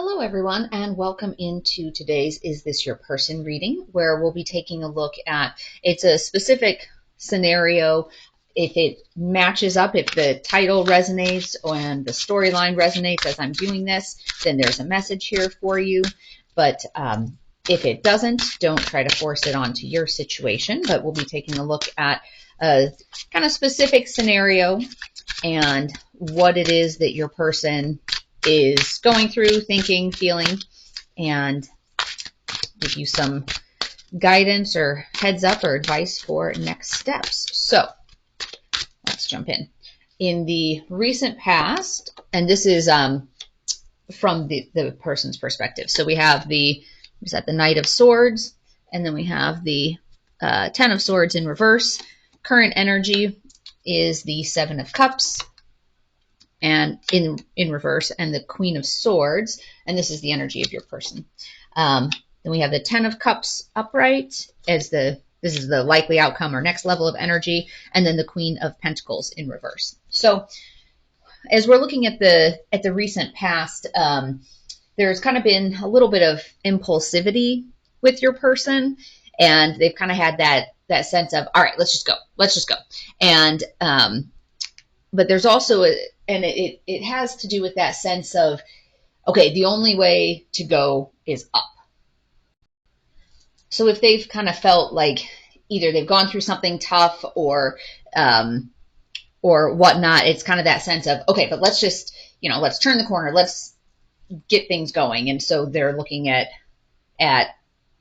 Hello, everyone, and welcome into today's Is This Your Person reading, where we'll be taking a look at it's a specific scenario. If it matches up, if the title resonates and the storyline resonates as I'm doing this, then there's a message here for you. But if it doesn't, don't try to force it onto your situation. But we'll be taking a look at a kind of specific scenario and what it is that your person is going through, thinking, feeling, and give you some guidance or heads up or advice for next steps. So let's jump in. In the recent past, and this is from the person's perspective. So we have the Knight of Swords, and then we have the Ten of Swords in reverse. Current energy is the Seven of Cups, and in reverse, and the Queen of Swords, and this is the energy of your person. Then we have the Ten of Cups upright as this is the likely outcome or next level of energy, and then the Queen of Pentacles in reverse. So as we're looking at the recent past, there's kind of been a little bit of impulsivity with your person, and they've kind of had that sense of, all right, let's just go, and but there's also and it has to do with that sense of, okay, the only way to go is up. So if they've kind of felt like either they've gone through something tough or whatnot, it's kind of that sense of, okay, but let's just, let's turn the corner, let's get things going. And so they're looking at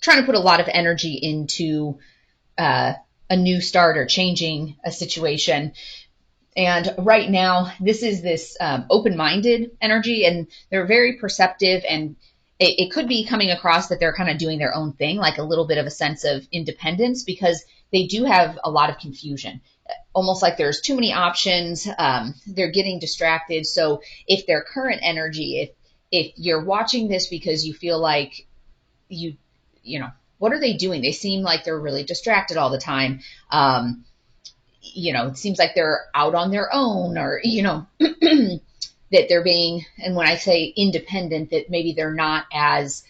trying to put a lot of energy into a new start or changing a situation. And right now, this is this open-minded energy, and they're very perceptive, and it could be coming across that they're kind of doing their own thing, like a little bit of a sense of independence, because they do have a lot of confusion, almost like there's too many options. They're getting distracted. So if their current energy, if you're watching this because you feel like what are they doing? They seem like they're really distracted all the time. It seems like they're out on their own, or, that they're being, and when I say independent, that maybe they're not as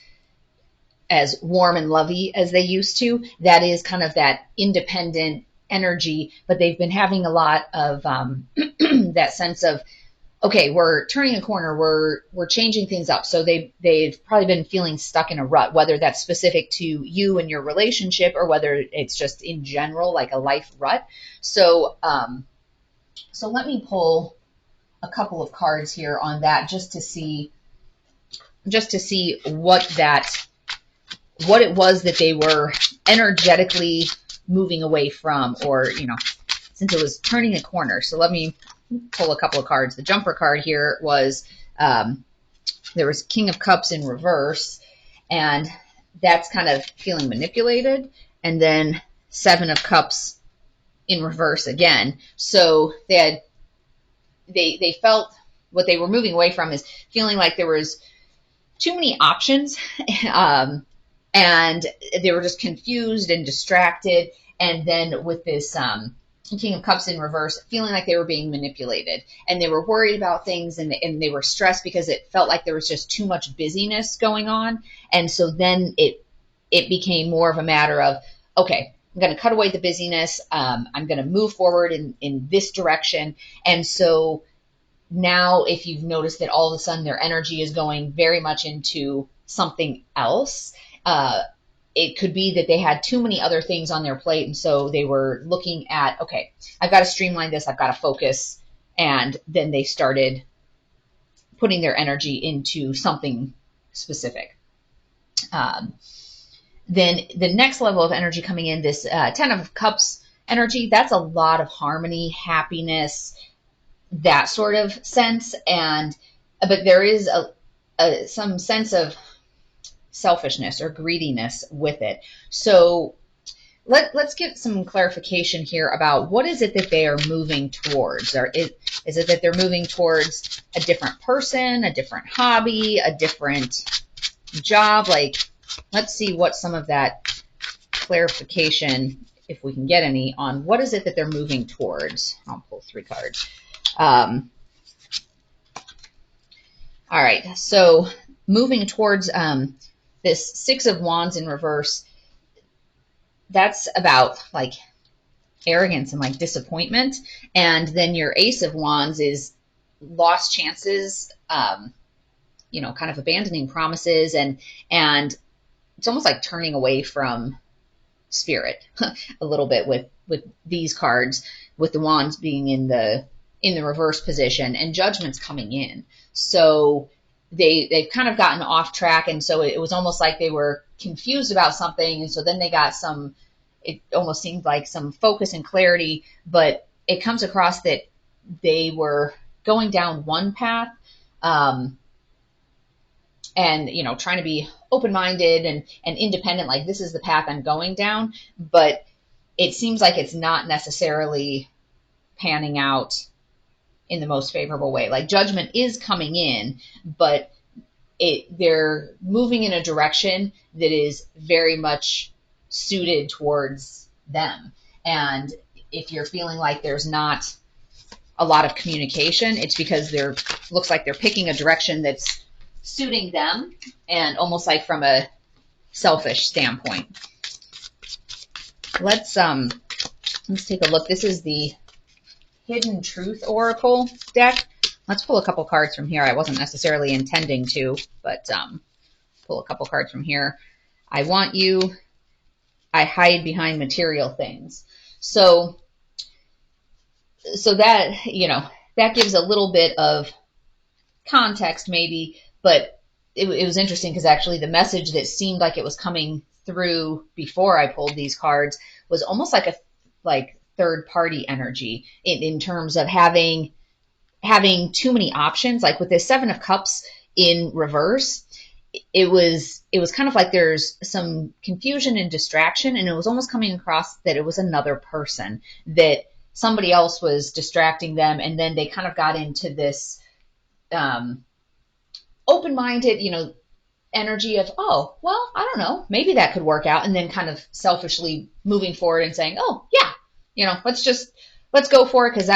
warm and lovey as they used to. That is kind of that independent energy, but they've been having a lot of that sense of, okay, we're turning a corner, we're changing things up. So they've probably been feeling stuck in a rut, whether that's specific to you and your relationship or whether it's just in general, like a life rut. So let me pull a couple of cards here on that just to see what it was that they were energetically moving away from, or since it was turning a corner. So let me pull a couple of cards. The jumper card here was there was King of Cups in reverse, and that's kind of feeling manipulated, and then Seven of Cups in reverse again. So they felt what they were moving away from is feeling like there was too many options, and they were just confused and distracted. And then with this King of Cups in reverse, feeling like they were being manipulated, and they were worried about things, and they were stressed because it felt like there was just too much busyness going on. And so then it became more of a matter of, okay, I'm going to cut away the busyness. I'm going to move forward in this direction. And so now, if you've noticed that all of a sudden their energy is going very much into something else, it could be that they had too many other things on their plate, and so they were looking at, okay, I've got to streamline this, I've got to focus, and then they started putting their energy into something specific. Then the next level of energy coming in, this Ten of Cups energy, that's a lot of harmony, happiness, that sort of sense, but there is some sense of selfishness or greediness with it. So let's get some clarification here about what is it that they are moving towards. Or is it that they're moving towards a different person, a different hobby, a different job? Like, let's see what some of that clarification, if we can get any, on what is it that they're moving towards. I'll pull 3 cards. All right, so moving towards this Six of Wands in reverse. That's about like arrogance and like disappointment. And then your Ace of Wands is lost chances, kind of abandoning promises, and it's almost like turning away from spirit a little bit with these cards, with the wands being in the reverse position and judgment's coming in. So they've kind of gotten off track, and so it was almost like they were confused about something, and so then they got it almost seemed like some focus and clarity, but it comes across that they were going down one path, and trying to be open-minded and independent, like this is the path I'm going down, but it seems like it's not necessarily panning out in the most favorable way. Like judgment is coming in, but they're moving in a direction that is very much suited towards them. And if you're feeling like there's not a lot of communication, it's because looks like they're picking a direction that's suiting them, and almost like from a selfish standpoint. Let's take a look. This is the Hidden Truth Oracle deck. Let's pull a couple cards from here. I wasn't necessarily intending to, but pull a couple cards from here. I want you. I hide behind material things. So that, that gives a little bit of context maybe, but it was interesting because actually the message that seemed like it was coming through before I pulled these cards was almost like a third party energy in terms of having too many options. Like with this Seven of Cups in reverse, it was kind of like there's some confusion and distraction, and it was almost coming across that it was another person, that somebody else was distracting them, and then they kind of got into this open-minded, energy of, oh, well, I don't know, maybe that could work out, and then kind of selfishly moving forward and saying, oh yeah, let's go for it, because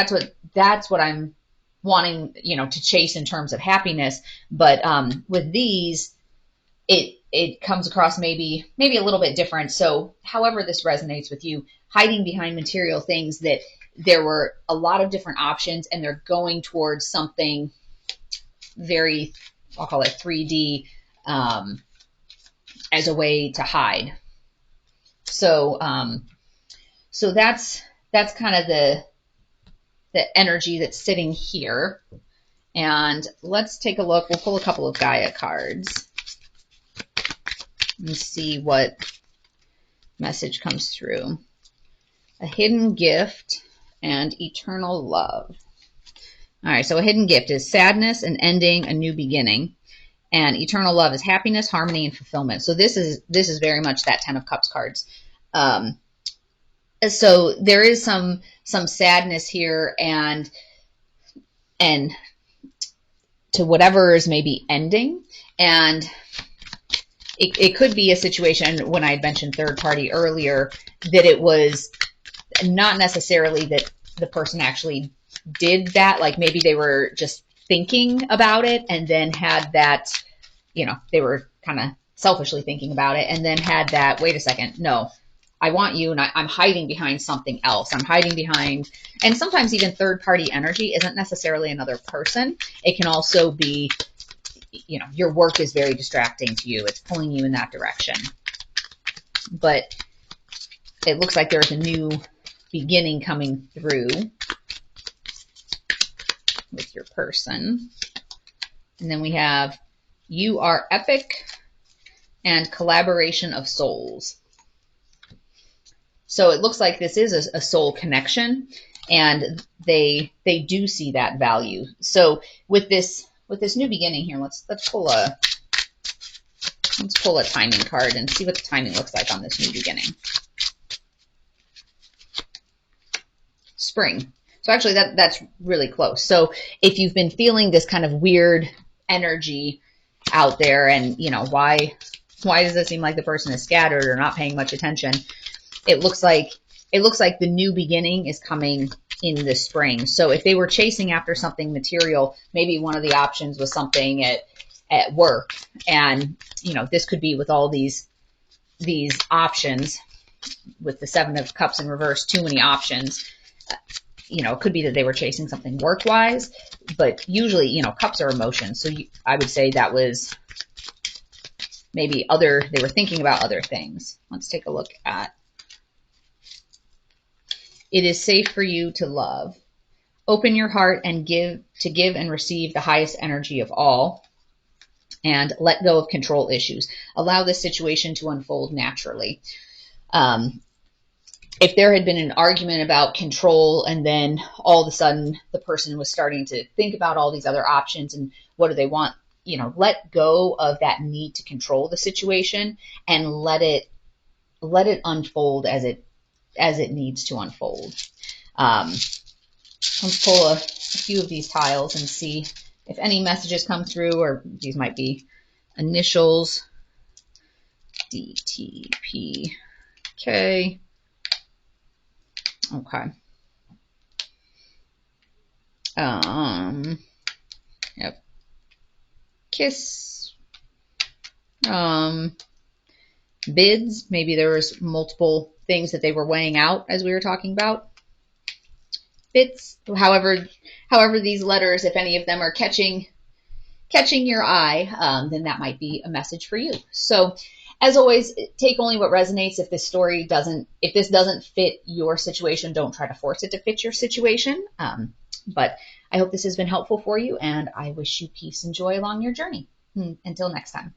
that's what I'm wanting, to chase in terms of happiness. But with these, it comes across maybe a little bit different. So however this resonates with you, hiding behind material things, that there were a lot of different options, and they're going towards something very, I'll call it 3D, as a way to hide. So that's kind of the energy that's sitting here. And let's take a look. We'll pull a couple of Gaia cards and see what message comes through. A hidden gift and eternal love. All right, so a hidden gift is sadness, an ending, a new beginning. And eternal love is happiness, harmony, and fulfillment. So this is very much that Ten of Cups cards. So there is some sadness here, and to whatever is maybe ending. And it could be a situation, when I had mentioned third party earlier, that it was not necessarily that the person actually did that. Like maybe they were just thinking about it, and then had that, they were kind of selfishly thinking about it, and then had that, wait a second, no, I want you, and I'm hiding behind something else. I'm hiding behind, and sometimes even third party energy isn't necessarily another person. It can also be, your work is very distracting to you. It's pulling you in that direction. But it looks like there's a new beginning coming through with your person. And then we have, you are epic, and collaboration of souls. So it looks like this is a soul connection, and they do see that value. So with this new beginning here, let's pull a timing card and see what the timing looks like on this new beginning. Spring. So actually that's really close. So if you've been feeling this kind of weird energy out there, and why does it seem like the person is scattered or not paying much attention? It looks like the new beginning is coming in the spring. So if they were chasing after something material, maybe one of the options was something at at work. And, this could be with all these options, with the Seven of Cups in reverse, too many options. It could be that they were chasing something work-wise, but usually, cups are emotions. So I would say that was maybe they were thinking about other things. Let's take a look at, it is safe for you to love. Open your heart and give and receive the highest energy of all, and let go of control issues. Allow this situation to unfold naturally. If there had been an argument about control, and then all of a sudden the person was starting to think about all these other options and what do they want, let go of that need to control the situation and let it unfold as it needs to unfold. Let's pull a few of these tiles and see if any messages come through, or these might be initials. DTPK. Okay. Yep. Kiss. Bids. Maybe there was multiple things that they were weighing out as we were talking about. Bits. However these letters, if any of them are catching your eye, then that might be a message for you. So, as always, take only what resonates. If this doesn't fit your situation, don't try to force it to fit your situation. But I hope this has been helpful for you, and I wish you peace and joy along your journey. Until next time.